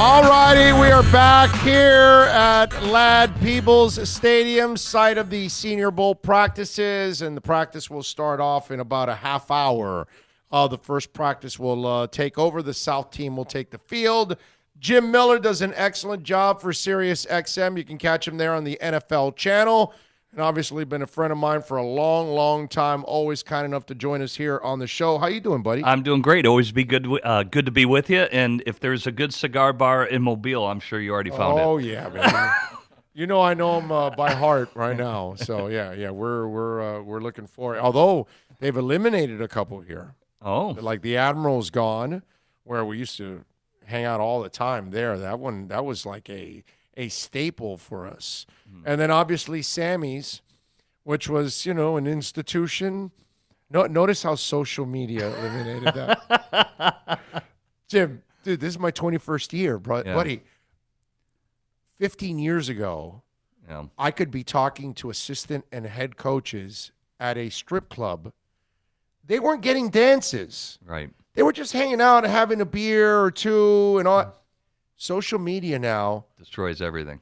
All righty, we are back here at Ladd Peebles Stadium, site of the Senior Bowl practices, and the practice will start off in about a half hour. The first practice will take over. The South team will take the field. Jim Miller does an excellent job for SiriusXM. You can catch him there on the NFL channel. And obviously been a friend of mine for a long, long time. Always kind enough to join us here on the show. How you doing, buddy? I'm doing great. Always be good to be with you. And if there's a good cigar bar in Mobile, I'm sure you already found it. Oh, yeah, man. You know I know him by heart right now. So, yeah, we're looking for it. Although they've eliminated a couple here. Oh. Like the Admiral's gone, where we used to hang out all the time there. That was like a staple for us. And then obviously Sammy's, which was, an institution. Notice how social media eliminated that. Jim, dude, this is my 21st year, buddy. 15 years ago, I could be talking to assistant and head coaches at a strip club. They weren't getting dances. Right. They were just hanging out and having a beer or two and all. Social media now destroys everything.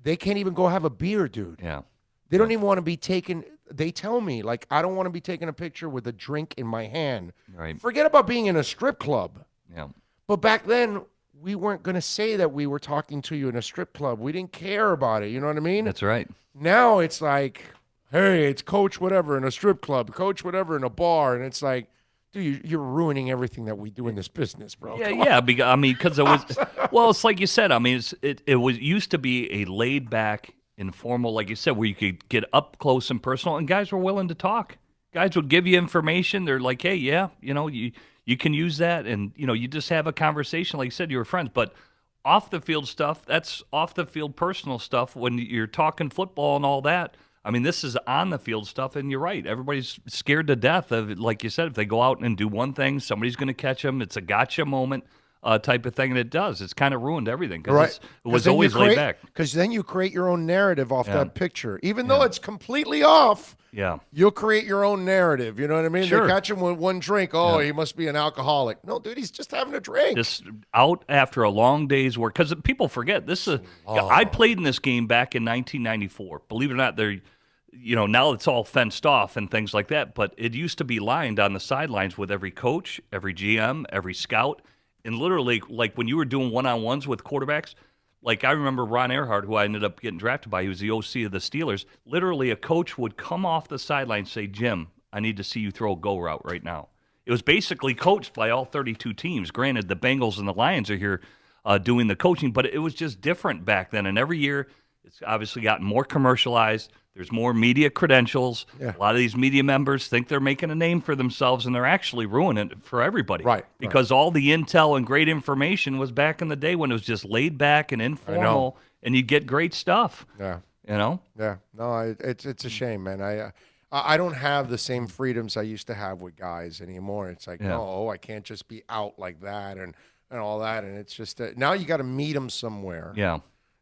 They can't even go have a beer, dude. Yeah. They don't even want to be taken. They tell me, like, I don't want to be taking a picture with a drink in my hand. Right. Forget about being in a strip club. Yeah. But back then, we weren't going to say that we were talking to you in a strip club. We didn't care about it. You know what I mean? That's right. Now it's like, hey, it's Coach whatever in a strip club, Coach whatever in a bar. And it's like, dude, you're ruining everything that we do in this business, bro. Yeah. Because it was, well, it's like you said. I mean, it was used to be a laid back, informal, like you said, where you could get up close and personal, and guys were willing to talk. Guys would give you information. They're like, hey, yeah, you can use that, and you just have a conversation. Like you said, you were friends, but off the field stuff, that's off the field personal stuff. When you're talking football and all that. I mean, this is on the field stuff, and you're right. Everybody's scared to death of it. Like you said, if they go out and do one thing, somebody's going to catch them. It's a gotcha moment type of thing, and it does. It's kind of ruined everything because it was always laid back. Because then you create your own narrative off that picture. Even though it's completely off, you'll create your own narrative. You know what I mean? Sure. They catch him with one drink. Oh, he must be an alcoholic. No, dude, he's just having a drink. Just out after a long day's work. Because people forget, I played in this game back in 1994. Believe it or not, now it's all fenced off and things like that, but it used to be lined on the sidelines with every coach, every GM, every scout, and literally, like when you were doing one-on-ones with quarterbacks, like I remember Ron Earhart, who I ended up getting drafted by, he was the OC of the Steelers. Literally, a coach would come off the sideline and say, Jim, I need to see you throw a go route right now. It was basically coached by all 32 teams. Granted, the Bengals and the Lions are here doing the coaching, but it was just different back then, and every year it's obviously gotten more commercialized. There's more media credentials. Yeah. A lot of these media members think they're making a name for themselves, and they're actually ruining it for everybody. Right. Because all the intel and great information was back in the day when it was just laid back and informal, and you get great stuff. Yeah. Yeah. No, it's a shame, man. I don't have the same freedoms I used to have with guys anymore. It's like, I can't just be out like that and all that. And it's just now you got to meet them somewhere. Yeah.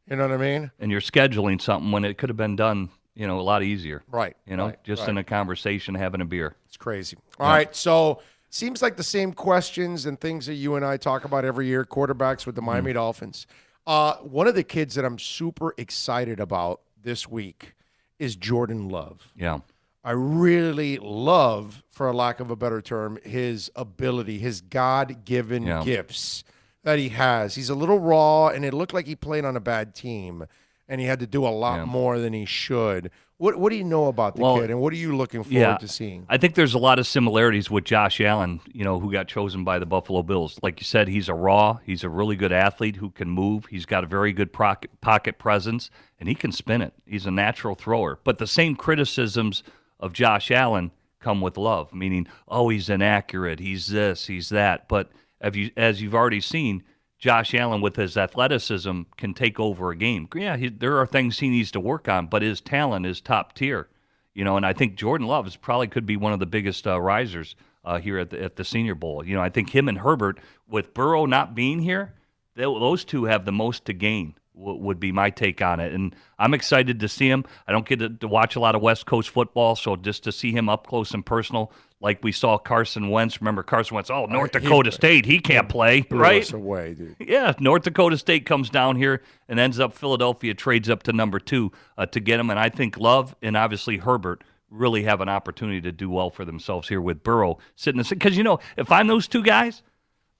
You know what I mean? And you're scheduling something when it could have been done, a lot easier. Right. Just in a conversation, having a beer. It's crazy. All right. So seems like the same questions and things that you and I talk about every year, quarterbacks with the Miami Dolphins. One of the kids that I'm super excited about this week is Jordan Love. Yeah. I really love, for a lack of a better term, his ability, his God-given gifts that he has. He's a little raw, and it looked like he played on a bad team, and he had to do a lot more than he should. What do you know about the kid, and what are you looking forward to seeing? I think there's a lot of similarities with Josh Allen, who got chosen by the Buffalo Bills. Like you said, he's a really good athlete who can move. He's got a very good pocket presence, and he can spin it. He's a natural thrower. But the same criticisms of Josh Allen come with Love, meaning, he's inaccurate, he's this, he's that. But as you've already seen, Josh Allen, with his athleticism, can take over a game. Yeah, there are things he needs to work on, but his talent is top tier. And I think Jordan Love probably could be one of the biggest risers here at the Senior Bowl. I think him and Herbert, with Burrow not being here, those two have the most to gain, would be my take on it. And I'm excited to see him. I don't get to watch a lot of West Coast football, so just to see him up close and personal, like we saw Carson Wentz. Remember Carson Wentz? Oh, North Dakota State, he can't play, right? Us away, dude. Yeah, North Dakota State comes down here and ends up Philadelphia trades up to number 2 to get him. And I think Love and obviously Herbert really have an opportunity to do well for themselves here with Burrow sitting. Because, if I'm those two guys,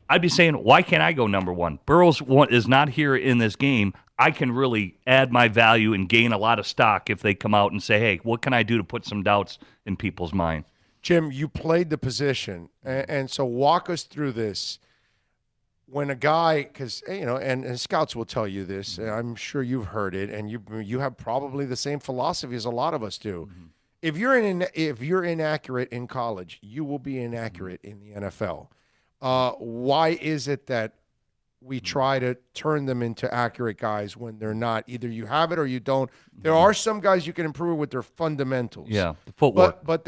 I'd be saying, why can't I go number 1? Burrow's is not here in this game. I can really add my value and gain a lot of stock if they come out and say, hey, what can I do to put some doubts in people's mind? Jim, you played the position, and so walk us through this. When a guy, because and scouts will tell you this, I'm sure you've heard it, and you have probably the same philosophy as a lot of us do. Mm-hmm. If you're inaccurate in college, you will be inaccurate in the NFL. Why is it that we try to turn them into accurate guys when they're not? Either you have it or you don't. There are some guys you can improve with their fundamentals. Yeah, the footwork. But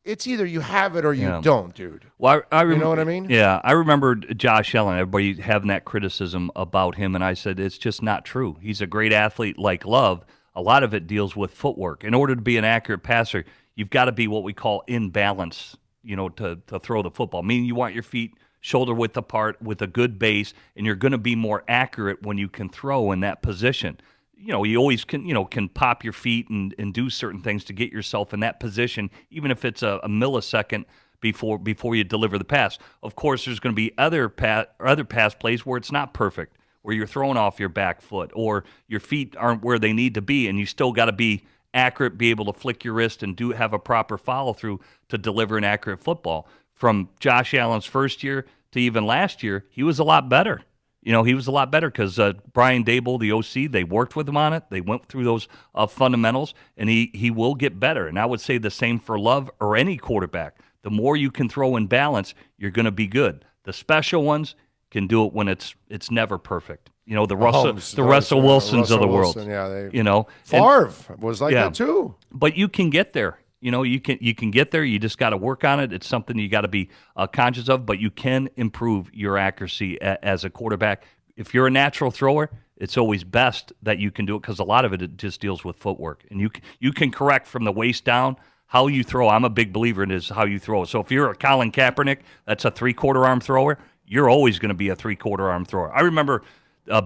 it's either you have it or you don't, dude. Well, I you know what I mean? Yeah, I remember Josh Allen, everybody having that criticism about him, and I said it's just not true. He's a great athlete like Love. A lot of it deals with footwork. In order to be an accurate passer, you've got to be what we call in balance, to throw the football. Meaning you want your feet shoulder width apart with a good base, and you're going to be more accurate when you can throw in that position. You always can pop your feet and do certain things to get yourself in that position, even if it's a millisecond before you deliver the pass. Of course, there's going to be other pass plays where it's not perfect, where you're throwing off your back foot or your feet aren't where they need to be, and you still got to be accurate, be able to flick your wrist and have a proper follow-through to deliver an accurate football. From Josh Allen's first year to even last year, he was a lot better. He was a lot better because Brian Daboll, the OC, they worked with him on it. They went through those fundamentals, and he will get better. And I would say the same for Love or any quarterback. The more you can throw in balance, you're going to be good. The special ones can do it when it's never perfect. The Russell Wilsons of the world. Yeah, Favre was like that too. But you can get there. You can get there. You just got to work on it. It's something you got to be conscious of. But you can improve your accuracy as a quarterback. If you're a natural thrower, it's always best that you can do it because a lot of it just deals with footwork, and you can correct from the waist down. How you throw, I'm a big believer in is how you throw. So if you're a Colin Kaepernick, that's a 3/4 arm thrower. You're always going to be a 3/4 arm thrower. I remember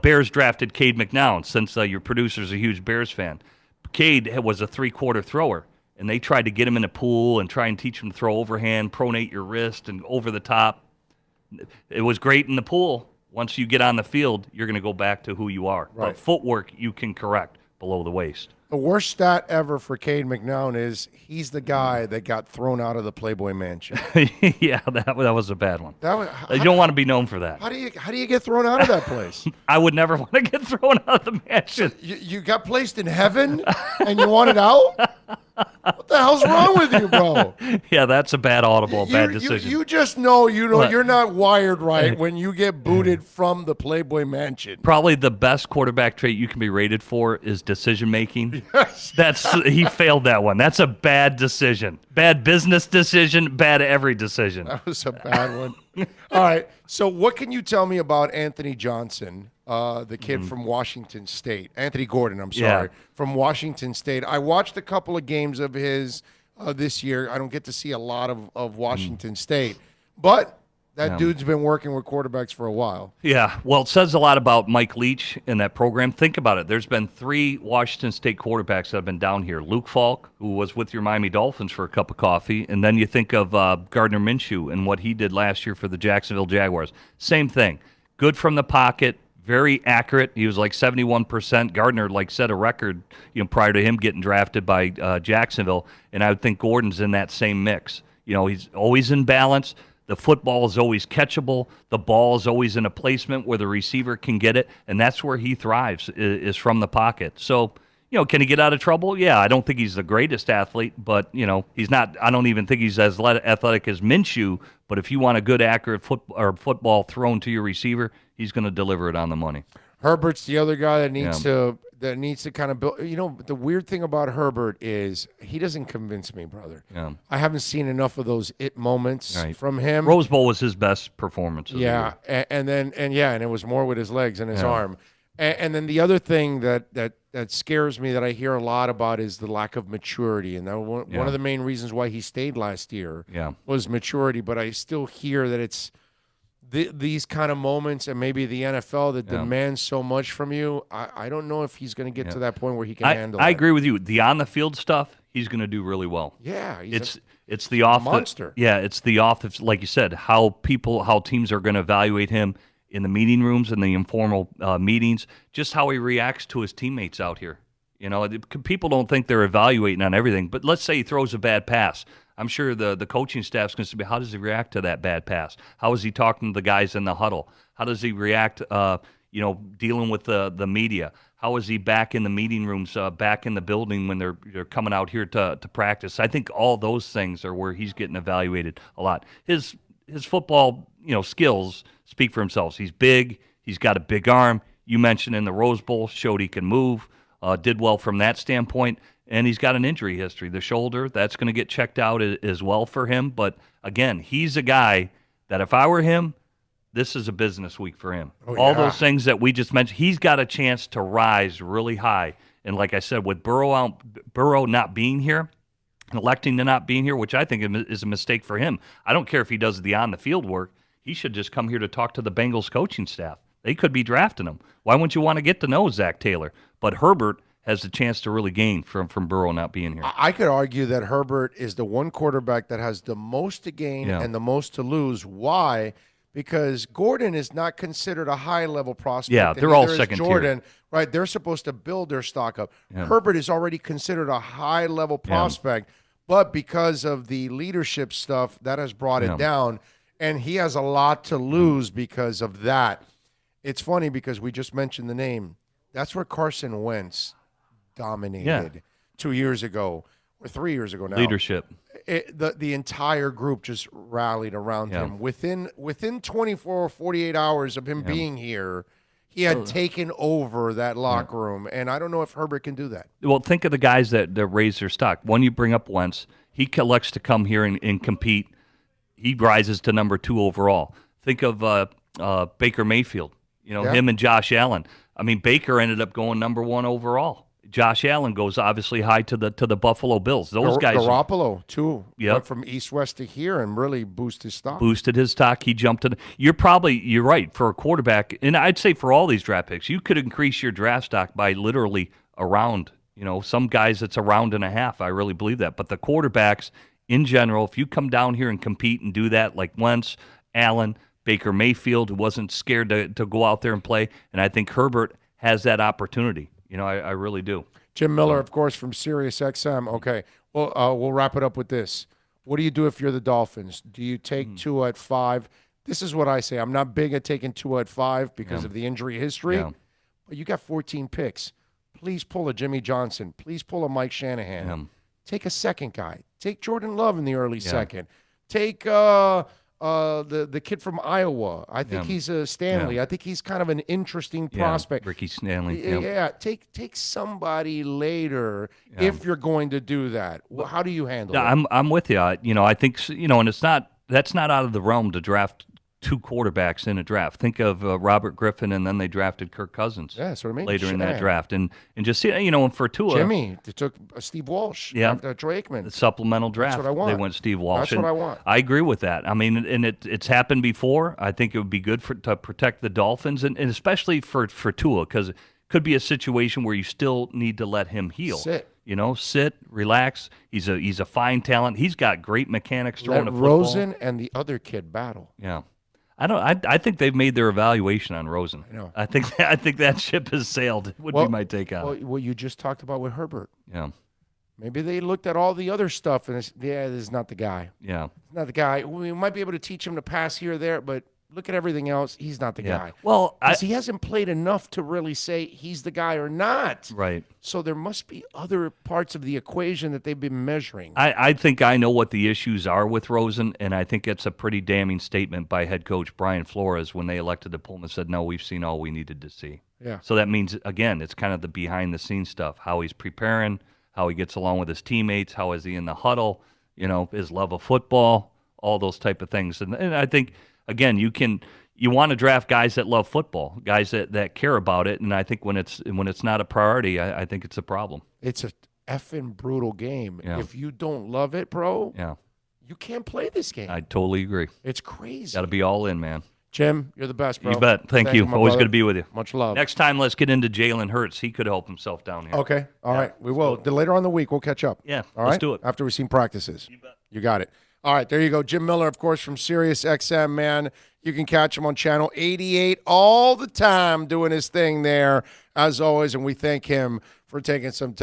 Bears drafted Cade McNown, since your producer's a huge Bears fan. Cade was a 3/4 thrower, and they tried to get him in a pool and try and teach him to throw overhand, pronate your wrist, and over the top. It was great in the pool. Once you get on the field, you're going to go back to who you are. Right. But footwork, you can correct below the waist. The worst stat ever for Cade McNown is he's the guy that got thrown out of the Playboy Mansion. Yeah, that was a bad one. You don't want to be known for that. How do you get thrown out of that place? I would never want to get thrown out of the mansion. You got placed in heaven and you wanted out? What the hell's wrong with you, bro? Yeah, that's a bad bad decision. You just know you're not wired right when you get booted from the Playboy Mansion. Probably the best quarterback trait you can be rated for is decision making. Yes. He failed that one. That's a bad decision. Bad business decision, bad every decision. That was a bad one. All right. So what can you tell me about Anthony Johnson, the kid from Washington State? Anthony Gordon, I'm sorry, from Washington State. I watched a couple of games of his this year. I don't get to see a lot of Washington State, but that dude's been working with quarterbacks for a while. Yeah, well, it says a lot about Mike Leach in that program. Think about it. There's been 3 Washington State quarterbacks that have been down here. Luke Falk, who was with your Miami Dolphins for a cup of coffee, and then you think of Gardner Minshew and what he did last year for the Jacksonville Jaguars. Same thing. Good from the pocket, very accurate. He was like 71%. Gardner set a record prior to him getting drafted by Jacksonville, and I would think Gordon's in that same mix. He's always in balance. The football is always catchable. The ball is always in a placement where the receiver can get it, and that's where he thrives, is from the pocket. So, can he get out of trouble? Yeah, I don't think he's the greatest athlete, but, he's not. I don't even think he's as athletic as Minshew, but if you want a good, accurate football thrown to your receiver, he's going to deliver it on the money. Herbert's the other guy that needs to kind of build. The weird thing about Herbert is he doesn't convince me, brother. Yeah. I haven't seen enough of those moments from him. Rose Bowl was his best performance. And it was more with his legs and his arm. And then the other thing that that scares me that I hear a lot about is the lack of maturity, and that one of the main reasons why he stayed last year was maturity. But I still hear that it's these kind of moments, and maybe the NFL that demands so much from you. I don't know if he's going to get to that point where he can handle. I agree with you. The on the field stuff, he's going to do really well. Yeah, it's the off monster. It's the off, like you said, how teams are going to evaluate him in the meeting rooms and the informal meetings, just how he reacts to his teammates out here. People don't think they're evaluating on everything, but let's say he throws a bad pass. I'm sure the coaching staff's going to be, how does he react to that bad pass? How is he talking to the guys in the huddle? How does he react, dealing with the media? How is he back in the meeting rooms, back in the building when they're coming out here to practice? I think all those things are where he's getting evaluated a lot. His football, skills speak for themselves. He's big. He's got a big arm. You mentioned in the Rose Bowl, showed he can move, did well from that standpoint, and he's got an injury history. The shoulder, that's going to get checked out as well for him. But, again, he's a guy that if I were him, this is a business week for him. All those things that we just mentioned, he's got a chance to rise really high. And like I said, with Burrow not being here, electing to not being here, which I think is a mistake for him. I don't care if he does the on-the-field work. He should just come here to talk to the Bengals coaching staff. They could be drafting him. Why wouldn't you want to get to know Zach Taylor? But Herbert has the chance to really gain from Burrow not being here. I could argue that Herbert is the one quarterback that has the most to gain and the most to lose. Why? Because Gordon is not considered a high-level prospect. Yeah, they're all second Jordan, tier. Right? They're supposed to build their stock up. Yeah. Herbert is already considered a high-level prospect, but because of the leadership stuff, that has brought it down, and he has a lot to lose because of that. It's funny because we just mentioned the name. That's where Carson Wentz dominated 2 years ago or 3 years ago now. Leadership. The entire group just rallied around him. Within 24 or 48 hours of him being here, he had taken over that locker room, and I don't know if Herbert can do that. Well, think of the guys that raise their stock. One, you bring up Wentz. He elects to come here and compete. He rises to number 2 overall. Think of Baker Mayfield. Him and Josh Allen. I mean, Baker ended up going number 1 overall. Josh Allen goes obviously high to the Buffalo Bills. Those guys. Garoppolo too. Went from east-west to here and really boosted his stock. Boosted his stock. He jumped to. You're right for a quarterback, and I'd say for all these draft picks, you could increase your draft stock by literally a round. Some guys it's a round and a half. I really believe that. But the quarterbacks in general, if you come down here and compete and do that, like Wentz, Allen, Baker Mayfield, who wasn't scared to go out there and play, and I think Herbert has that opportunity. I really do. Jim Miller, of course, from SiriusXM. Okay, well, we'll wrap it up with this. What do you do if you're the Dolphins? Do you take Tua at 5? This is what I say. I'm not big at taking Tua at 5 because of the injury history, but you got 14 picks. Please pull a Jimmy Johnson. Please pull a Mike Shanahan. Take a second guy. Take Jordan Love in the early second. Take the kid from Iowa. I think he's a Stanley. I think he's kind of an interesting prospect. Ricky Stanley. Yeah. Take somebody later if you're going to do that. Well, how do you handle it? I'm with you. I think and that's not out of the realm to draft 2 quarterbacks in a draft. Think of Robert Griffin, and then they drafted Kirk Cousins. Yeah, that's what I mean. Later in that draft, and just and for Tua, Jimmy, they took Steve Walsh. Troy Aikman. The supplemental draft. That's what I want. They went Steve Walsh. That's what I want. I agree with that. I mean, and it's happened before. I think it would be good to protect the Dolphins, and especially for Tua, because it could be a situation where you still need to let him heal. Sit, relax. He's a fine talent. He's got great mechanics throwing a football. Rosen and the other kid battle. Yeah. I think they've made their evaluation on Rosen. I know. I think that ship has sailed. Would be my take on it. What you just talked about with Herbert. Yeah. Maybe they looked at all the other stuff and this is not the guy. Yeah. It's not the guy. We might be able to teach him to pass here or there, but look at everything else. He's not the guy. Well, he hasn't played enough to really say he's the guy or not. Right. So there must be other parts of the equation that they've been measuring. I think I know what the issues are with Rosen, and I think it's a pretty damning statement by head coach Brian Flores when they elected to pull him and said, no, we've seen all we needed to see. Yeah. So that means, again, it's kind of the behind-the-scenes stuff, how he's preparing, how he gets along with his teammates, how is he in the huddle, his love of football, all those type of things. And I think – again, you can you want to draft guys that love football, guys that care about it. And I think when it's not a priority, I think it's a problem. It's a effing brutal game. Yeah. If you don't love it, bro, Yeah, you can't play this game. I totally agree. It's crazy. Got to be all in, man. Jim, you're the best, bro. You bet. Thank you. my Always brother. good to be with you. Much love. Next time, let's get into Jalen Hurts. He could help himself down here. Okay. All right. We will. Then later on in the week, we'll catch up. Yeah, All let's right? do it. After we've seen practices. You bet. You got it. All right. There you go. Jim Miller, of course, from SiriusXM, man. You can catch him on Channel 88 all the time doing his thing there, as always. And we thank him for taking some time.